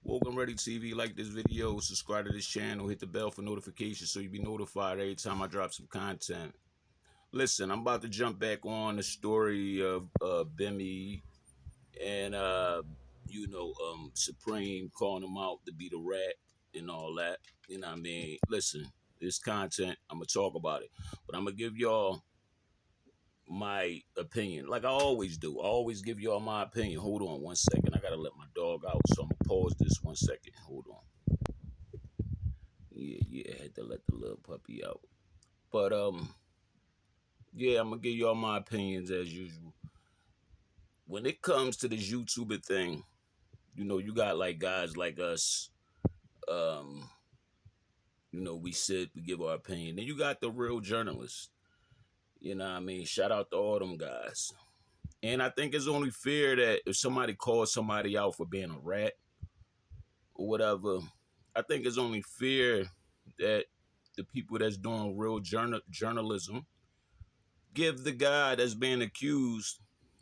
Woke and Ready TV, like this video, subscribe to this channel, hit the bell for notifications so you'll be notified every time I drop some content. Listen, I'm about to jump back on the story of Bimmy and Supreme calling him out to be the rat and all that. You know what I mean? Listen, this content, I'm gonna talk about it. But I'm gonna give y'all my opinion. Like I always do. I always give y'all my opinion. Hold on 1 second. I gotta let my dog out, so I'm gonna pause this 1 second. Hold on. Yeah, I had to let the little puppy out. But yeah, I'm gonna give y'all my opinions as usual. When it comes to this YouTuber thing, you got like guys like us, um, we sit, we give our opinion. Then you got the real journalists. You know what I mean? Shout out to all them guys. And I think it's only fair that if somebody calls somebody out for being a rat or whatever, I think it's only fair that the people that's doing real journalism give the guy that's being accused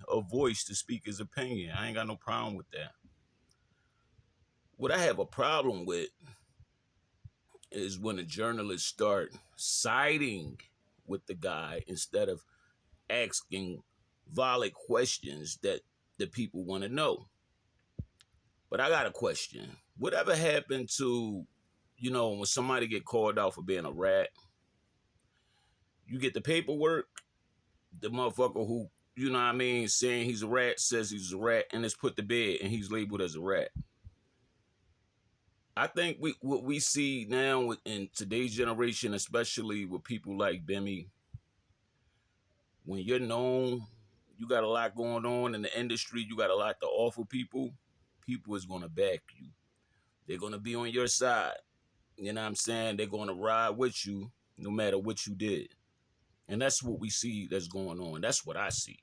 a voice to speak his opinion. I ain't got no problem with that. What I have a problem with is when the journalists start siding with the guy instead of asking valid questions that the people want to know. But I got a question. Whatever happened to, when somebody get called out for being a rat, you get the paperwork, the motherfucker who, saying he's a rat, says he's a rat, and it's put to bed, and he's labeled as a rat. I think what we see now in today's generation, especially with people like Bimmy, when you're known, you got a lot going on in the industry, you got a lot to offer people, people is going to back you. They're going to be on your side. You know what I'm saying? They're going to ride with you no matter what you did. And that's what we see that's going on. That's what I see.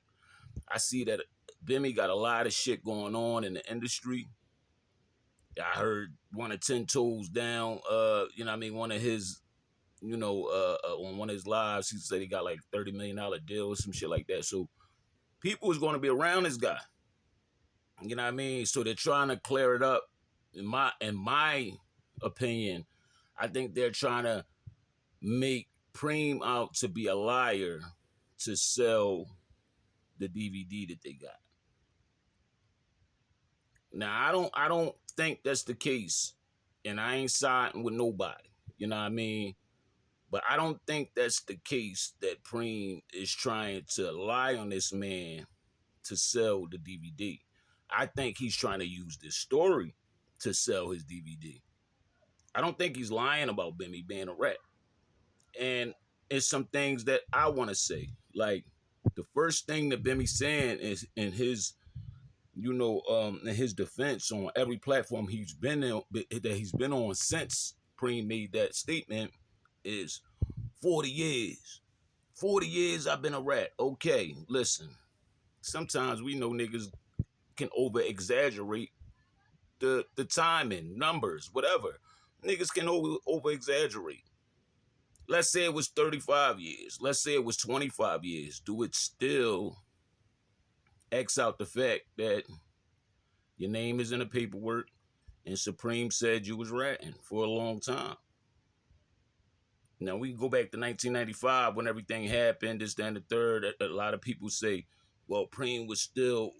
I see that Bimmy got a lot of shit going on in the industry. I heard one of 10 Toes Down, one of his, on one of his lives, he said he got like $30 million deal or some shit like that. So people is going to be around this guy. You know what I mean? So they're trying to clear it up. In my opinion, I think they're trying to make Preem out to be a liar to sell the DVD that they got. Now I don't think that's the case, and I ain't siding with nobody. You know what I mean? But I don't think that's the case that Preem is trying to lie on this man to sell the DVD. I think he's trying to use this story to sell his DVD. I don't think he's lying about Bimmy being a rat. And it's some things that I want to say. Like the first thing that Bimmy's saying is in his in his defense on every platform he's been on since Preem made that statement is 40 years. 40 years I've been a rat. Okay, listen. Sometimes we know niggas can over exaggerate the timing, numbers, whatever. Niggas can over exaggerate. Let's say it was 35 years. Let's say it was 25 years. Do it still X out the fact that your name is in the paperwork and Supreme said you was ratting for a long time? Now, we can go back to 1995 when everything happened, this, that, and the third. A lot of people say, well, Preem was still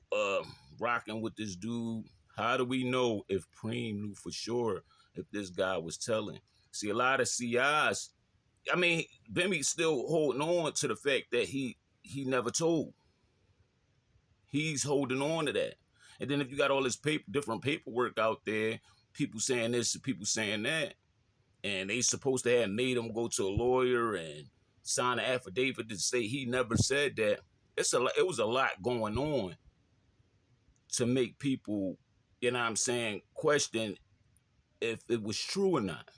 rocking with this dude. How do we know if Preem knew for sure if this guy was telling? See, a lot of CIs, Bimmy's still holding on to the fact that he never told. He's holding on to that. And then if you got all this different paperwork out there, people saying this, people saying that, and they supposed to have made him go to a lawyer and sign an affidavit to say he never said that. It was a lot going on to make people, question if it was true or not.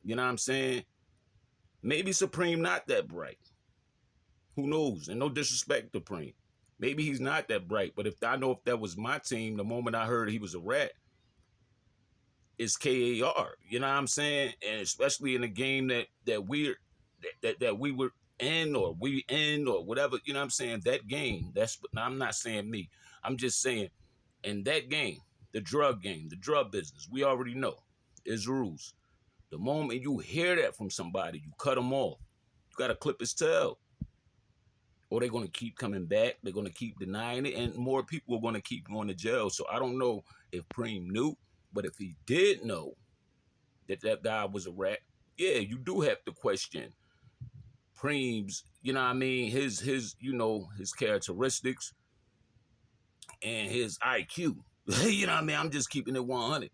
You know what I'm saying? Maybe Supreme not that bright. Who knows? And no disrespect to Preem. Maybe he's not that bright, but if that was my team, the moment I heard he was a rat, it's KAR. You know what I'm saying? And especially in a game that we were in or we in or whatever, you know what I'm saying? That game, I'm not saying me. I'm just saying in that game, The drug game, the drug business. We already know. It's rules. The moment you hear that from somebody, you cut them off. You got to clip his tail. Or they're going to keep coming back. They're going to keep denying it. And more people are going to keep going to jail. So I don't know if Preem knew. But if he did know that that guy was a rat, yeah, you do have to question Preem's, you know what I mean, his you know, his characteristics and his IQ. You know what I mean? I'm just keeping it 100.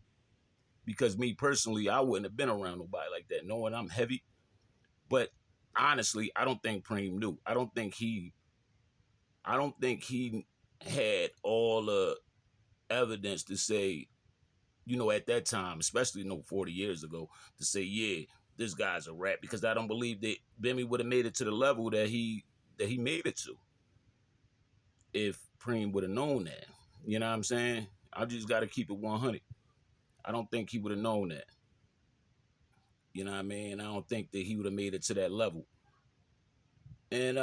Because me personally, I wouldn't have been around nobody like that, knowing I'm heavy. But honestly, I don't think Preem knew. I don't think he had all the evidence to say, you know, at that time, especially 40 years ago, to say, yeah, this guy's a rat, because I don't believe that Bimmy would have made it to the level that he made it to if Preem would have known that. You know what I'm saying? I just got to keep it 100. I don't think he would have known that. You know what I mean? I don't think that he would have made it to that level. And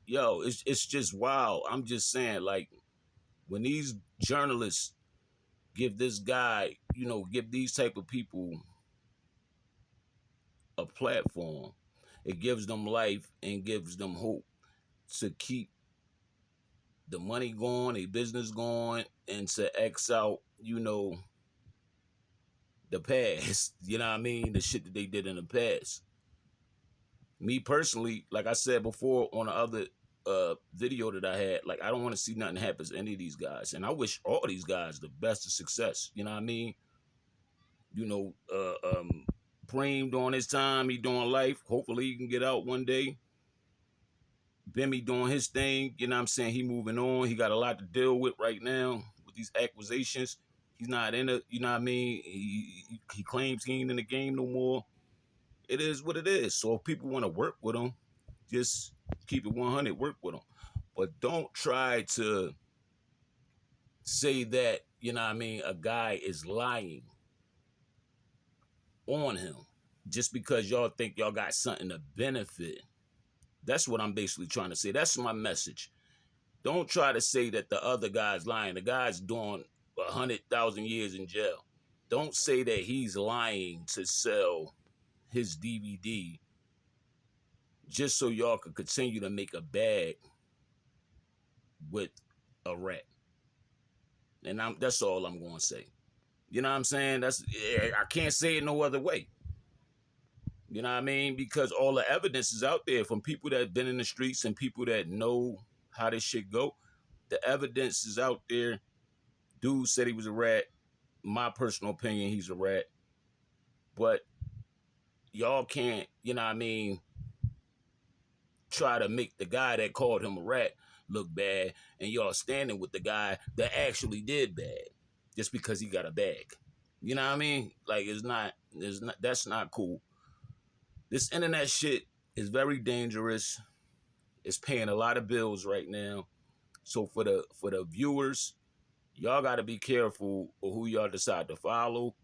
yo, it's just wild. I'm just saying, like, when these journalists give this guy, you know, give these type of people a platform, it gives them life and gives them hope to keep the money going, a business going, and to X out, you know, the past. You know what I mean? The shit that they did in the past. Me personally, like I said before on the other video that I had, like, I don't want to see nothing happen to any of these guys. And I wish all these guys the best of success. You know what I mean? You know, Preem doing his time, he doing life. Hopefully he can get out one day. Bimmy doing his thing, you know what I'm saying? He moving on. He got a lot to deal with right now with these accusations. He's not in it, you know what I mean? He claims he ain't in the game no more. It is what it is. So if people want to work with him, just keep it 100, work with him. But don't try to say that, you know what I mean, a guy is lying on him just because y'all think y'all got something to benefit. That's what I'm basically trying to say. That's my message. Don't try to say that the other guy's lying. The guy's doing 100,000 years in jail. Don't say that he's lying to sell his DVD just so y'all could continue to make a bag with a rat. And that's all I'm going to say. You know what I'm saying? I can't say it no other way. You know what I mean? Because all the evidence is out there from people that have been in the streets and people that know how this shit go. The evidence is out there. Dude said he was a rat. My personal opinion, he's a rat. But y'all can't, you know what I mean, try to make the guy that called him a rat look bad, and y'all standing with the guy that actually did bad just because he got a bag. You know what I mean? Like, that's not cool. This internet shit is very dangerous. It's paying a lot of bills right now. So for the viewers, y'all got to be careful of who y'all decide to follow,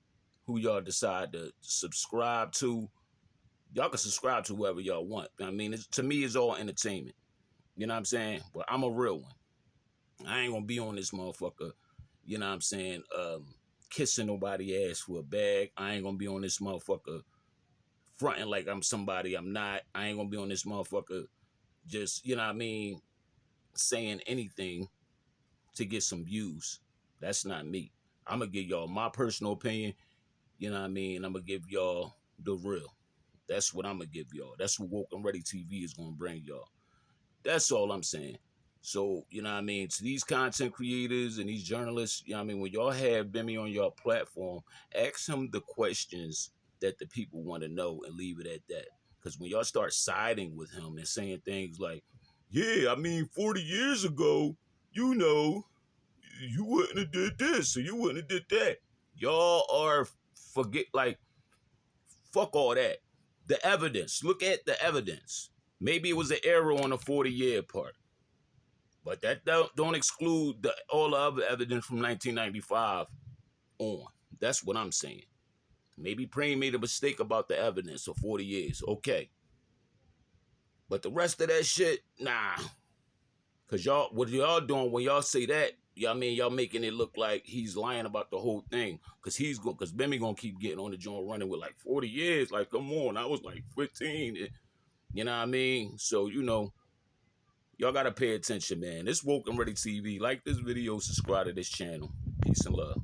who y'all decide to subscribe to. Y'all can subscribe to whoever y'all want. I mean, to me, it's all entertainment. You know what I'm saying? But I'm a real one. I ain't gonna be on this motherfucker, you know what I'm saying, kissing nobody ass for a bag. I ain't gonna be on this motherfucker fronting like I'm somebody I'm not. I ain't gonna be on this motherfucker just, you know what I mean, saying anything to get some views. That's not me. I'm gonna give y'all my personal opinion, you know what I mean? I'm gonna give y'all the real. That's what I'm gonna give y'all. That's what Woke and Ready TV is gonna bring y'all. That's all I'm saying. So, you know what I mean, to these content creators and these journalists, you know what I mean, when y'all have Bimmy on your platform, ask him the questions that the people want to know and leave it at that. Because when y'all start siding with him and saying things like, yeah, I mean, 40 years ago, you know, you wouldn't have did this or you wouldn't have did that. Y'all are fuck all that. The evidence, look at the evidence. Maybe it was an error on the 40-year part. But that don't exclude all the other evidence from 1995 on. That's what I'm saying. Maybe Preem made a mistake about the evidence of 40 years. Okay. But the rest of that shit, nah. Because what y'all doing when y'all say that, Yeah, I mean, y'all making it look like he's lying about the whole thing, cause Bimmy gonna keep getting on the joint running with like 40 years. Like, come on, I was like 15. You know what I mean? So y'all gotta pay attention, man. This Woke and Ready TV. Like this video, subscribe to this channel. Peace and love.